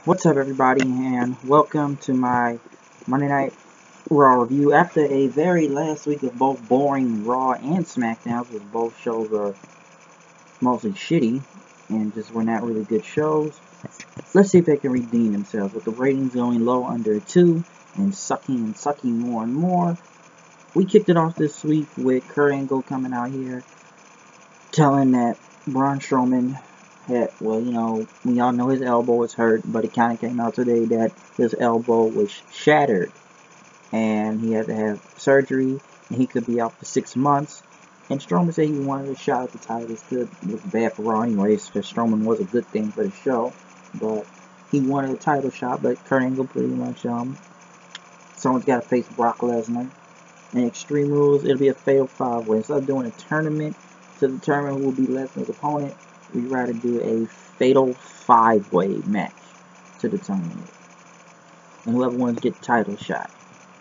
What's up, everybody, and welcome to my Monday Night Raw review. After a very last week of both boring Raw and SmackDown, because both shows are mostly shitty and just were not really good shows, let's see if they can redeem themselves. With the ratings going low under 2 and sucking more and more, we kicked it off this week with Kurt Angle coming out here telling that Braun Strowman had, well, we all know his elbow was hurt, but it kind of came out today that his elbow was shattered and he had to have surgery and he could be out for 6 months. And Strowman said he wanted a shot at the title. This could look bad for Raw anyways, because Strowman was a good thing for the show, but he wanted a title shot. But Kurt Angle pretty much, someone's got to face Brock Lesnar. And Extreme Rules, it'll be a fatal 5-way. Instead of doing a tournament to determine who will be Lesnar's opponent, we'd rather do a fatal 5-way match to determine it. And whoever wins get the title shot.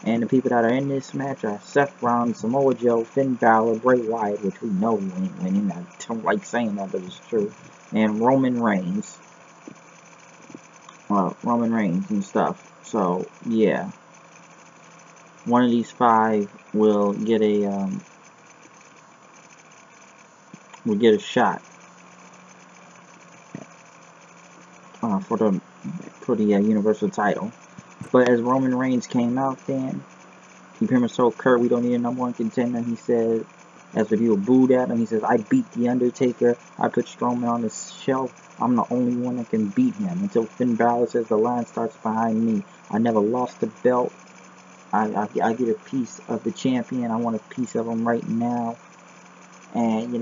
And the people that are in this match are Seth Rollins, Samoa Joe, Finn Balor, Bray Wyatt, which we know he ain't winning. I don't like saying that, but it's true. And Roman Reigns. Well, Roman Reigns and stuff. So, yeah. One of these 5 will get a shot for the Universal title. But as Roman Reigns came out, then he pretty much told Kurt we don't need a #1 contender. He said, as the people booed at him, he says, "I beat the Undertaker. I put Strowman on the shelf. I'm the only one that can beat him." Until Finn Balor says the line starts behind me. I never lost the belt. I get a piece of the champion. I want a piece of him right now. And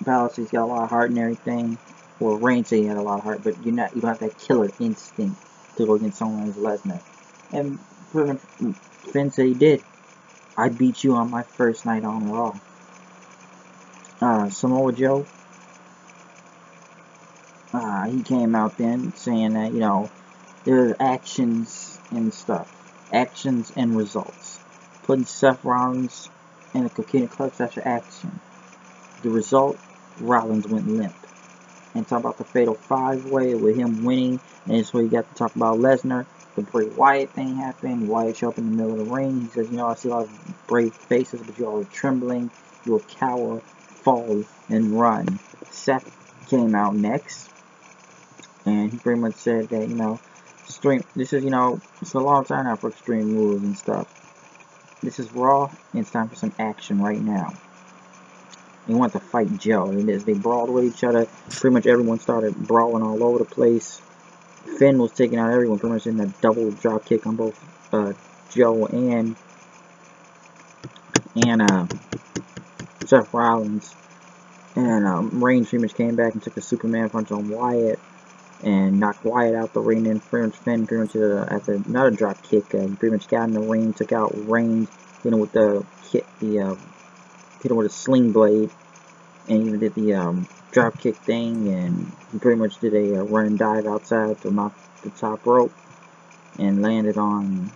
Balor says he's got a lot of heart and everything. Well, Reigns said he had a lot of heart, but you don't have that killer instinct to go against someone like Lesnar. And Finn said he did. I beat you on my first night on Raw. Samoa Joe, he came out then saying that, there's actions and stuff. Actions and results. Putting Seth Rollins in a coquina clutch, that's your action. The result, Rollins went limp. And talk about the fatal 5-way with him winning, and that's where you got to talk about Lesnar. The Bray Wyatt thing happened. Wyatt showed up in the middle of the ring. He says, I see a lot of brave faces, but you all are trembling. You'll cower, fall, and run. Seth came out next, and he pretty much said that, this is, it's a long time now for Extreme Rules and stuff. This is Raw, and it's time for some action right now. They want to fight Joe, and as they brawled with each other, pretty much everyone started brawling all over the place. Finn was taking out everyone, pretty much in that double drop kick on both Joe and Seth Rollins. And Reigns pretty much came back and took a Superman punch on Wyatt and knocked Wyatt out the ring. And Finn pretty much after another drop kick, pretty much got in the ring, took out Reigns, hit him with hit him with a sling blade, and even did the drop kick thing, and he pretty much did a run and dive outside to off the top rope and landed on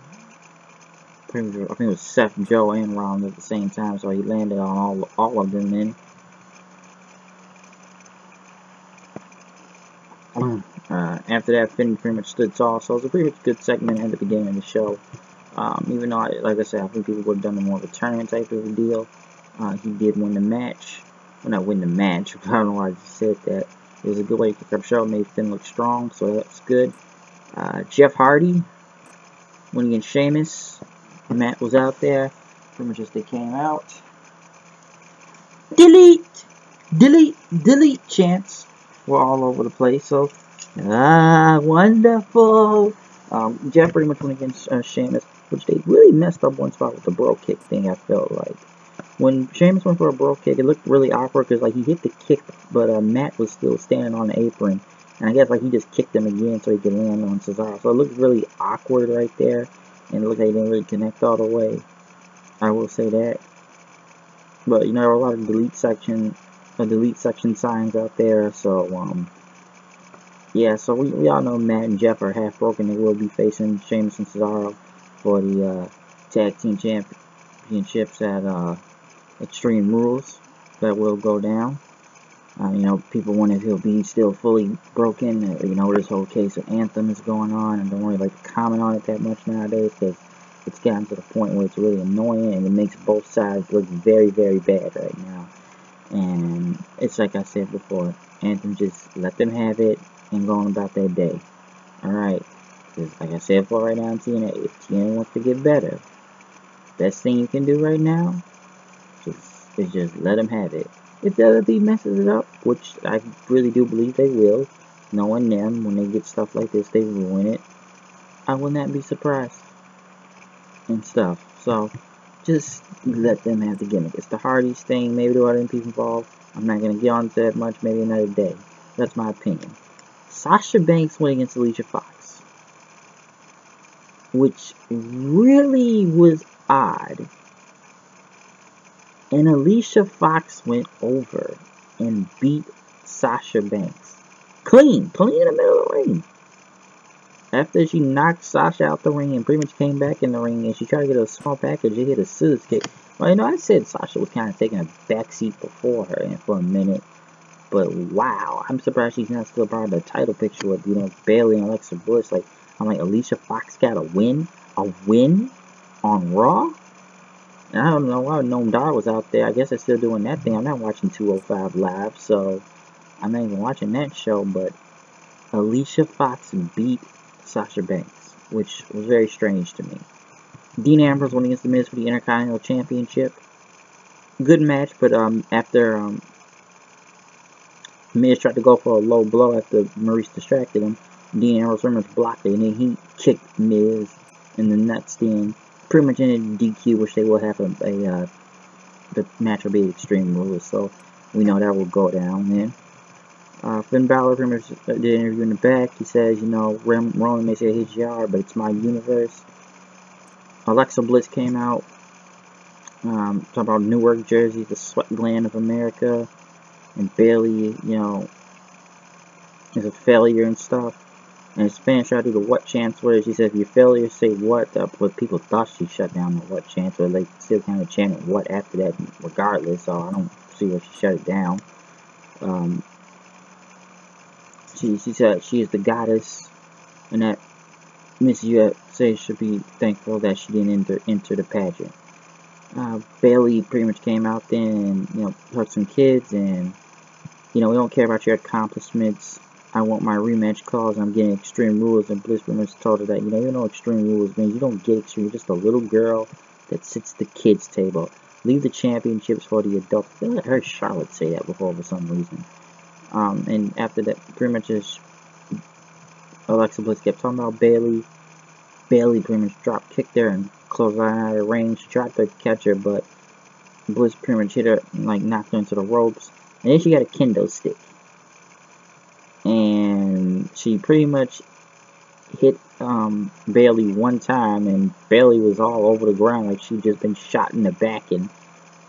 pretty much, I think it was Seth, Joe, and Rollins at the same time, so he landed on all of them then. After that, Finn pretty much stood tall, so it was a pretty much good segment at the beginning of the show. Even though, like I said, I think people would have done more of a tournament type of a deal. He did win the match. Well, not win the match, but I don't know why I just said that. It was a good way to kick up the show. Made Finn look strong, so that's good. Jeff Hardy went against Sheamus. Matt was out there. Pretty much as they came out. Delete! Delete! Delete chants were all over the place. So, wonderful! Jeff pretty much went against Sheamus, which they really messed up one spot with the bro kick thing, I felt like. When Sheamus went for a bro kick, it looked really awkward because he hit the kick, but Matt was still standing on the apron, and I guess he just kicked him again so he could land on Cesaro. So it looked really awkward right there, and it looked like he didn't really connect all the way. I will say that. But there were a lot of delete section signs out there. So yeah. So we all know Matt and Jeff are half broken. They will be facing Sheamus and Cesaro for the tag team championships at Extreme Rules. That will go down. You know, people wonder if he'll be still fully broken. You know, this whole case of Anthem is going on, and don't really like to comment on it that much nowadays because it's gotten to the point where it's really annoying and it makes both sides look very, very bad right now. And it's like I said before, Anthem, just let them have it and go on about their day. Alright, because like I said before, right now on TNA, if TNA wants to get better, best thing you can do right now is just let them have it. If the other team messes it up, which I really do believe they will, knowing them, when they get stuff like this, they ruin it, I will not be surprised and stuff. So, just let them have the gimmick. It's the Hardys thing, maybe there are other people involved. I'm not going to get on to that much, maybe another day. That's my opinion. Sasha Banks went against Alicia Fox, which really was odd. And Alicia Fox went over and beat Sasha Banks. Clean in the middle of the ring. After she knocked Sasha out the ring and pretty much came back in the ring and she tried to get a small package, she hit a scissors kick. Well, you know, I said Sasha was kind of taking a backseat before her and for a minute. But wow, I'm surprised she's not still part of the title picture with, you know, Bayley and Alexa Bliss. Like, I'm like, Alicia Fox got a win? A win on Raw? And I don't know why Noam Dar was out there. I guess they're still doing that thing. I'm not watching 205 Live, so I'm not even watching that show. But Alicia Fox beat Sasha Banks, which was very strange to me. Dean Ambrose went against The Miz for the Intercontinental Championship. Good match, but after Miz tried to go for a low blow after Maurice distracted him, Dean Ambrose pretty much blocked it, and then he kicked Miz in the nuts. Then pretty much ended DQ, which they will have the match will be Extreme Rules, so we know that will go down then. Finn Balor pretty much did an interview in the back. He says, you know, Roman may say his yard, but it's my universe. Alexa Bliss came out, talking about Newark, Jersey, the sweat gland of America, and Bayley, you know, is a failure and stuff. And his fans try to do the what chants where she said, if you're failure, say what. But people thought she shut down the what chants, or they still kind of chanted what after that regardless, so I don't see where she shut it down. She said she is the goddess, and that Miss USA should be thankful that she didn't enter the pageant. Bayley pretty much came out then and, you know, hugged some kids, and, you know, we don't care about your accomplishments. I want my rematch clause. I'm getting Extreme Rules, and Bliss pretty much told her that, you know, Extreme Rules means you don't get Extreme. You're just a little girl that sits at the kids' table. Leave the championships for the adults. I feel like I heard Charlotte say that before for some reason. And after that, pretty much just Alexa Bliss kept talking about Bayley. Bayley pretty much drop kicked her and closed her out of range. She tried to catch her, but Bliss pretty much hit her and like knocked her into the ropes. And then she got a kendo stick. And she pretty much hit Bayley one time, and Bayley was all over the ground like she'd just been shot in the back and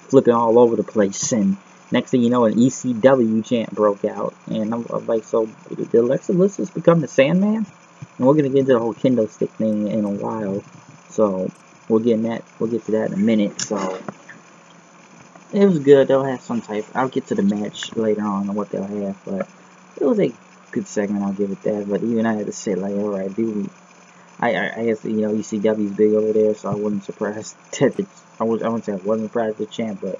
flipping all over the place. And next thing you know, an ECW chant broke out, and I'm like, so did Alexa Bliss just become the Sandman? And we're gonna get into the whole kendo stick thing in a while, so we'll get to that in a minute. So it was good. They'll have some type. I'll get to the match later on what they'll have, but it was a good segment. I'll give it that. But even I had to say, like, all right, dude. I guess, you know, ECW's big over there, so I wasn't surprised that I wouldn't say I wasn't surprised at the champ, but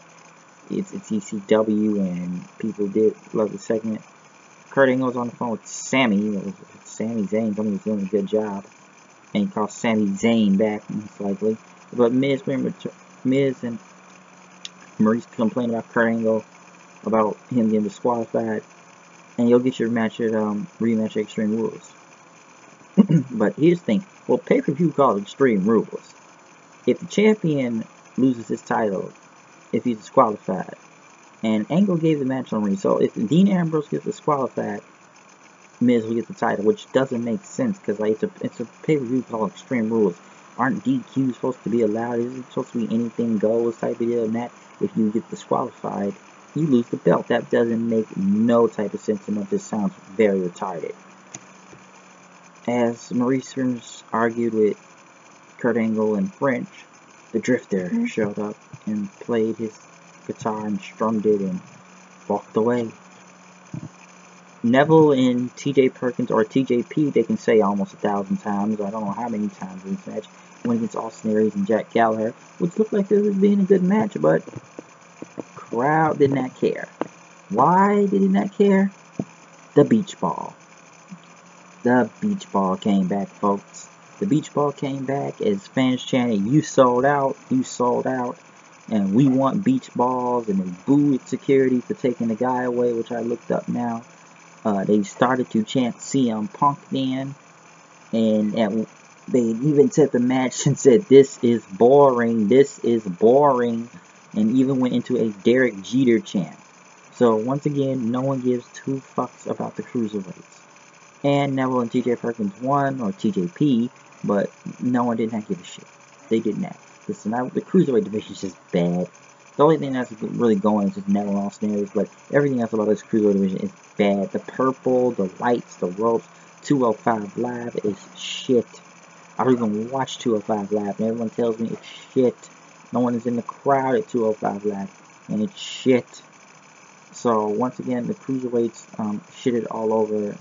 it's ECW and people did love the segment. Kurt Angle was on the phone with Sami. It was Sami Zayn. Somebody was doing a good job, and he called Sami Zayn back, most likely. But Miz and Maurice complained about Kurt Angle, about him getting disqualified, and you'll get your match at rematch at Extreme Rules. But here's the thing. Well, pay-per-view called Extreme Rules. If the champion loses his title, if he's disqualified, and Angle gave the match on ring, so if Dean Ambrose gets disqualified, Miz will get the title, which doesn't make sense because like it's a pay-per-view called Extreme Rules. Aren't DQs supposed to be allowed? Is it supposed to be anything goes type of deal? And that if you get disqualified, you lose the belt. That doesn't make no type of sense, and that just sounds very retarded. As Maurice argued with Kurt Angle in French, the Drifter showed up and played his guitar and strummed it and walked away. Neville and TJ Perkins, or TJP, they can say almost 1,000 times. I don't know how many times in this match. Went against Austin Aries and Jack Gallagher, which looked like it was being a good match, but crowd did not care. Why did he not care? The beach ball. The beach ball came back, folks. The beach ball came back as fans chanted, "You sold out, you sold out," and "We want beach balls," and they booed security for taking the guy away, which I looked up now. They started to chant CM Punk then, and they even set the match and said, "This is boring, this is boring," and even went into a Derek Jeter chant. So once again, no one gives two fucks about the cruiserweights. And Neville and TJ Perkins won, or TJP, but no one did not give a shit. They did not. Because now the cruiserweight division is just bad. The only thing that's really going is just Neville and Austin Aries, but everything else about this cruiserweight division is bad. The purple, the lights, the ropes, 205 Live is shit. I don't even watch 205 Live, and everyone tells me it's shit. No one is in the crowd at 205 Live, and it's shit. So once again, the cruiserweights shitted all over.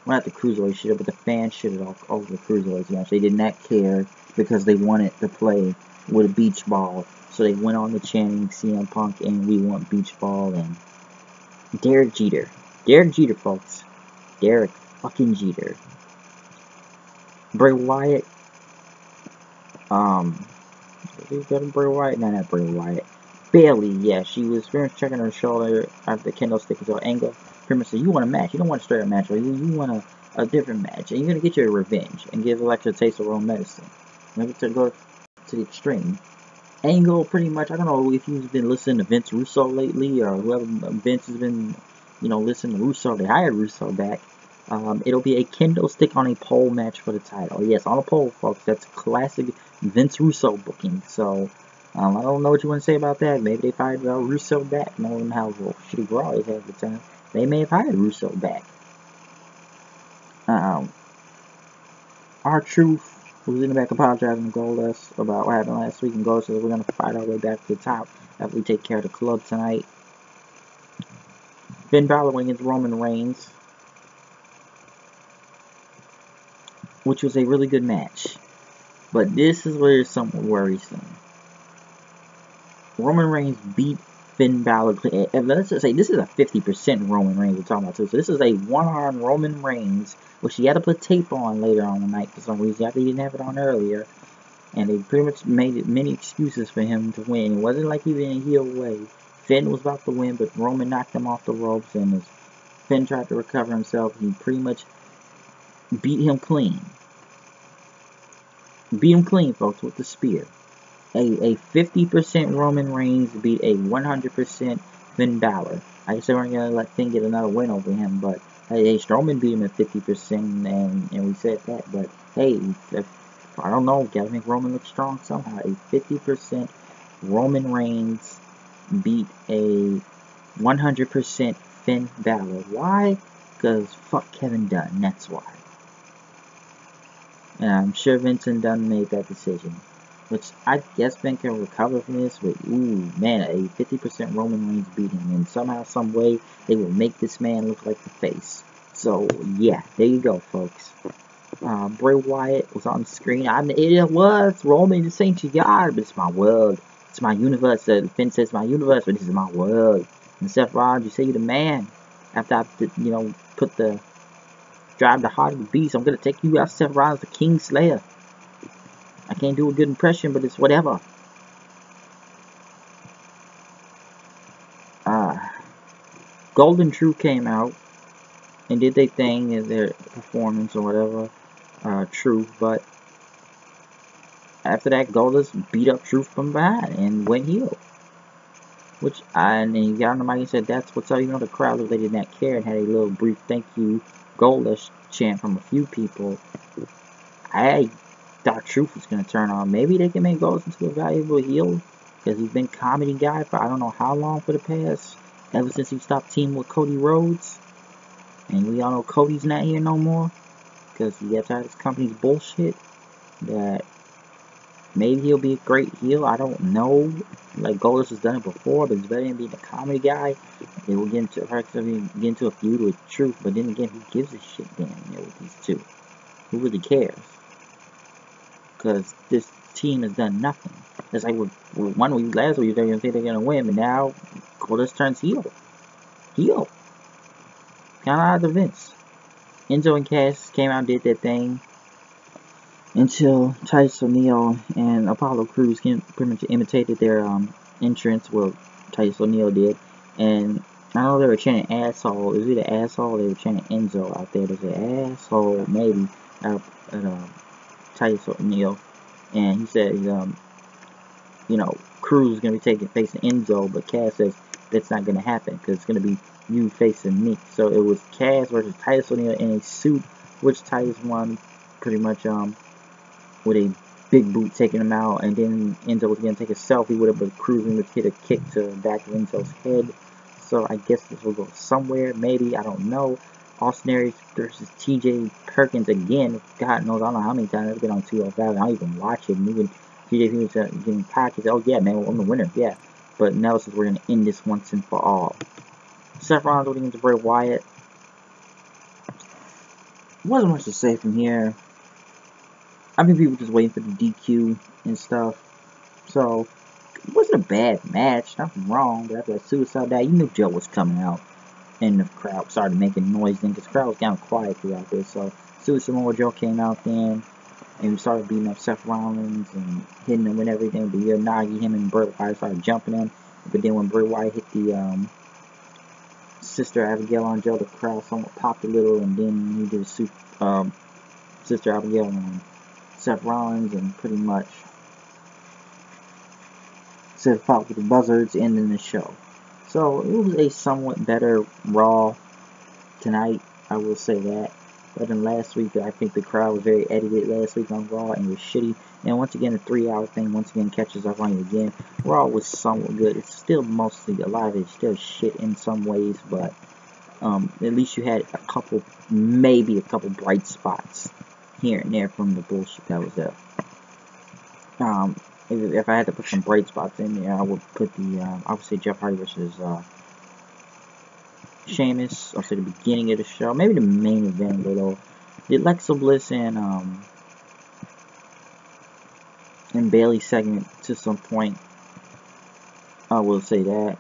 Well, not the cruiserweight shit, but the fans shitted all over the cruiserweights match. They did not care because they wanted to play with a beach ball. So they went on to chanting CM Punk and "We want beach ball" and Derek Jeter. Derek Jeter, folks. Derek fucking Jeter. Bray Wyatt. Did you Bray Wyatt? No, not Bray Wyatt. Bailey, yeah, she was very much checking her shoulder after the kendo stick was angle. Pretty much said, "You want a match. You don't want a straight up match, or you want a different match. And you're going to get your revenge and give Alexa a taste of her own medicine." Maybe to go to the extreme. Angle, pretty much, I don't know if you've been listening to Vince Russo lately, or whoever Vince has been, listening to Russo. They hired Russo back. It'll be a kendo stick on a pole match for the title. Yes, on a pole, folks. That's classic Vince Russo booking. So, I don't know what you want to say about that. Maybe they fired Russo back, knowing how shitty Raw is at the time. They may have hired Russo back. R-Truth was in the back apologizing to Goldust about what happened last week, and Goldust says we're going to fight our way back to the top after we take care of the club tonight. Finn Balor went against Roman Reigns, which was a really good match. But this is where it's somewhat worrisome. Roman Reigns beat Finn Balor. And let's just say this is a 50% Roman Reigns we're talking about too. So this is a one-arm Roman Reigns, which he had to put tape on later on the night for some reason. After he didn't have it on earlier. And they pretty much made many excuses for him to win. It wasn't like he was in a heel way. Finn was about to win, but Roman knocked him off the ropes, and as Finn tried to recover himself, he pretty much beat him clean. Beat him clean, folks, with the spear. A 50% Roman Reigns beat a 100% Finn Balor. I guess they weren't going to let Finn get another win over him, but hey, Strowman beat him at 50%, and we said that. But hey, I don't know, gotta make Roman look strong somehow. A 50% Roman Reigns beat a 100% Finn Balor. Why? Because fuck Kevin Dunn, that's why. And I'm sure Vincent Dunn made that decision. Which I guess Ben can recover from this, but ooh, man, a 50% Roman Reigns beating, and somehow, some way, they will make this man look like the face. So, yeah, there you go, folks. Bray Wyatt was on the screen. It was Roman, this ain't your God, but it's my world. It's my universe. Finn says my universe, but this is my world. And Seth Rollins, you say you're the man. After I, put the drive the heart of the beast, I'm gonna take you out, Seth Rollins, the King Slayer. I can't do a good impression, but it's whatever. Golden Truth came out and did their thing in their performance or whatever. Truth, but after that, Goldust beat up Truth from behind and went heel. And then he got on the mic and said, "That's what's up." The crowd, they did not care, and had a little brief thank you Goldust chant from a few people. I thought Truth was going to turn on. Maybe they can make Goldust into a valuable heel, because he's been comedy guy for I don't know how long for the past, ever since he stopped teaming with Cody Rhodes. And we all know Cody's not here no more, because he got tired of his company's bullshit. That maybe he'll be a great heel. I don't know. Like Goldust has done it before, but it's better than being a comedy guy. They will get into a feud with Truth, but then again, who gives a shit then, with these two? Who really cares? Because this team has done nothing. It's like with one week last week, they're gonna think they're gonna win, but now Goldust turns heel. Heel. Kind of out of the Vince. Enzo and Cass came out and did their thing until Titus O'Neil and Apollo Crews pretty much imitated their entrance. Well, Titus O'Neil did, and I don't know if they were chanting asshole. It was either asshole or they were chanting Enzo out there. They said asshole maybe at Titus O'Neil, and he said Crews is gonna be facing Enzo, but Cass says that's not gonna happen because it's gonna be you facing me. So it was Cass versus Titus O'Neil in a suit, which Titus won pretty much with a big boot taking him out, and then Enzo was going to take a selfie with it, but Crews would hit a kick to the back of Enzo's head. So I guess this will go somewhere, maybe, I don't know. Austin Aries versus TJ Perkins again. God knows, I don't know how many times I've been on 205, I don't even watch it. And even TJ was getting pockets. Oh yeah, man, I'm the winner, yeah. But now since we're going to end this once and for all. Seth Rollins going against Bray Wyatt. Wasn't much to say from here. I mean, people just waiting for the DQ and stuff. So, it wasn't a bad match. Nothing wrong. But after that Suicide Dive, you knew Joe was coming out. And the crowd started making noise then. Because the crowd was kind of quiet throughout this. So, Suicide Joe came out then. And we started beating up Seth Rollins and hitting him and everything. But yeah, Nagi, him and Bray Wyatt started jumping him. But then when Bray Wyatt hit the Sister Abigail on Joe, the crowd somewhat popped a little. And then he did Sister Abigail on Seth Rollins, and pretty much Seth fought with the buzzards, ending the show. So it was a somewhat better Raw tonight, I will say that. But than last week, I think the crowd was very edited last week on Raw, and it was shitty. And once again, the 3-hour thing once again catches up on you again. Raw was somewhat good. It's still mostly, a lot of it's still shit in some ways, but at least you had maybe a couple bright spots here and there from the bullshit that was there. If I had to put some bright spots in there, I would put I would say Jeff Hardy versus Sheamus. I'll say the beginning of the show, maybe the main event, little the Alexa Bliss and Bailey segment to some point. I will say that,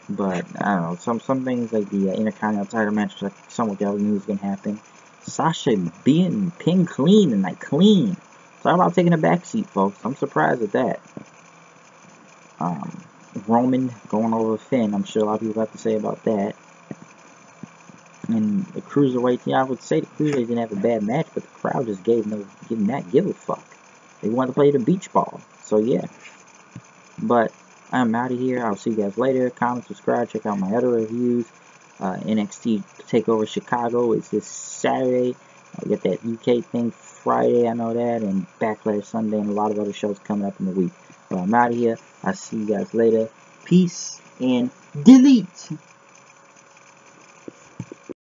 but I don't know, some things like the Intercontinental title match, like somewhat else knew was gonna happen. Sasha being pinned clean and clean. Talk about taking a backseat, folks. I'm surprised at that. Roman going over Finn. I'm sure a lot of people have to say about that. And the Cruiserweights, yeah, I would say the Cruiserweights didn't have a bad match, but the crowd just did not give a fuck. They wanted to play the beach ball. So yeah. But I'm out of here. I'll see you guys later. Comment, subscribe, check out my other reviews. NXT TakeOver Chicago is this Saturday. I get that UK thing Friday, I know that, and Backlash Sunday, and a lot of other shows coming up in the week. But I'm out of here. I'll see you guys later. Peace and delete.